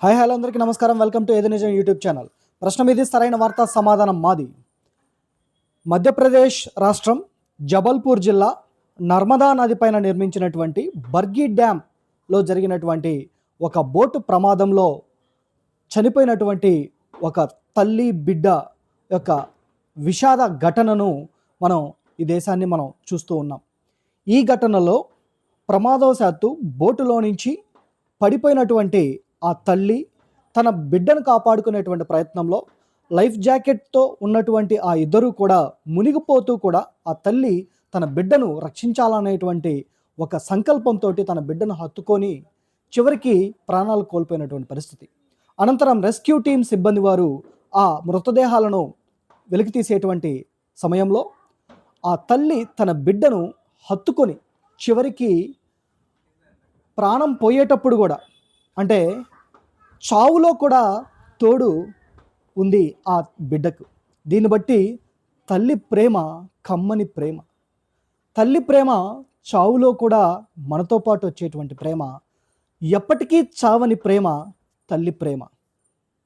Hi hello అందరికీ నమస్కారం. Welcome to ఏది నిజం యూట్యూబ్ ఛానల్. ప్రశ్న మీది, సరైన వార్త సమాధానం మాది. మధ్యప్రదేశ్ రాష్ట్రం జబల్పూర్ జిల్లా నర్మదా నది పైన నిర్మించినటువంటి బర్గి డ్యాంలో జరిగినటువంటి ఒక బోటు ప్రమాదంలో చనిపోయినటువంటి ఒక తల్లి బిడ్డ యొక్క విషాద ఘటనను ఈ దేశాన్ని మనం చూస్తూ ఉన్నాం. ఈ ఘటనలో ప్రమాదవశాత్తు బోటులో నుంచి పడిపోయినటువంటి ఆ తల్లి తన బిడ్డను కాపాడుకునేటువంటి ప్రయత్నంలో లైఫ్ జాకెట్తో ఉన్నటువంటి ఆ ఇద్దరు కూడా మునిగిపోతూ కూడా ఆ తల్లి తన బిడ్డను రక్షించాలనేటువంటి ఒక సంకల్పంతో తన బిడ్డను హత్తుకొని చివరికి ప్రాణాలు కోల్పోయినటువంటి పరిస్థితి. అనంతరం రెస్క్యూ టీమ్ సిబ్బంది వారు ఆ మృతదేహాలను వెలికి తీసేటువంటి సమయంలో ఆ తల్లి తన బిడ్డను హత్తుకొని చివరికి ప్రాణం పోయేటప్పుడు కూడా, అంటే చావులో కూడా తోడు ఉంది ఆ బిడ్డకు. దీన్ని బట్టి తల్లి ప్రేమ కమ్మని ప్రేమ. తల్లి ప్రేమ చావులో కూడా మనతో పాటు వచ్చేటువంటి ప్రేమ, ఎప్పటికీ చావని ప్రేమ తల్లి ప్రేమ.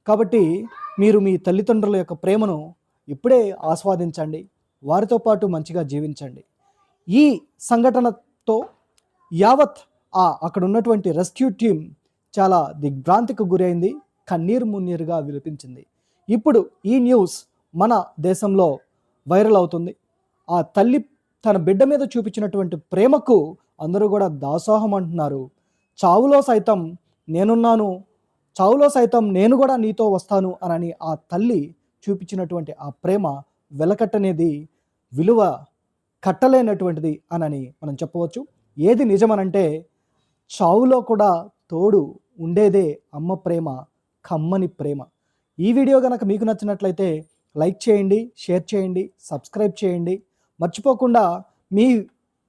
కాబట్టి మీరు మీ తల్లిదండ్రుల యొక్క ప్రేమను ఇప్పుడే ఆస్వాదించండి, వారితో పాటు మంచిగా జీవించండి. ఈ సంఘటనతో యావత్ అక్కడ ఉన్నటువంటి రెస్క్యూ టీమ్ చాలా దిగ్భ్రాంతికి గురైంది, కన్నీరు మున్నీరుగా విలిపించింది. ఇప్పుడు ఈ న్యూస్ మన దేశంలో వైరల్ అవుతుంది. ఆ తల్లి తన బిడ్డ మీద చూపించినటువంటి ప్రేమకు అందరూ కూడా దాసోహం అంటున్నారు. చావులో సైతం నేనున్నాను, చావులో సైతం నేను కూడా నీతో వస్తాను అని ఆ తల్లి చూపించినటువంటి ఆ ప్రేమ వెలకట్టనేది, విలువ కట్టలేనటువంటిది అని మనం చెప్పవచ్చు. ఏది నిజమనంటే చావులో కూడా తోడు ఉండేదే అమ్మ ప్రేమ, కమ్మని ప్రేమ. ఈ వీడియో కనుక మీకు నచ్చినట్లయితే లైక్ చేయండి, షేర్ చేయండి, సబ్స్క్రైబ్ చేయండి. మర్చిపోకుండా మీ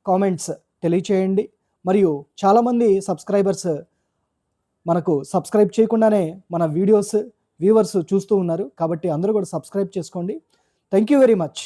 కామెంట్స్ తెలియచేయండి. మరియు చాలామంది సబ్స్క్రైబర్స్ మనకు సబ్స్క్రైబ్ చేయకుండానే మన వ్యూవర్స్ చూస్తూ ఉన్నారు. కాబట్టి అందరూ కూడా సబ్స్క్రైబ్ చేసుకోండి. Thank you very much.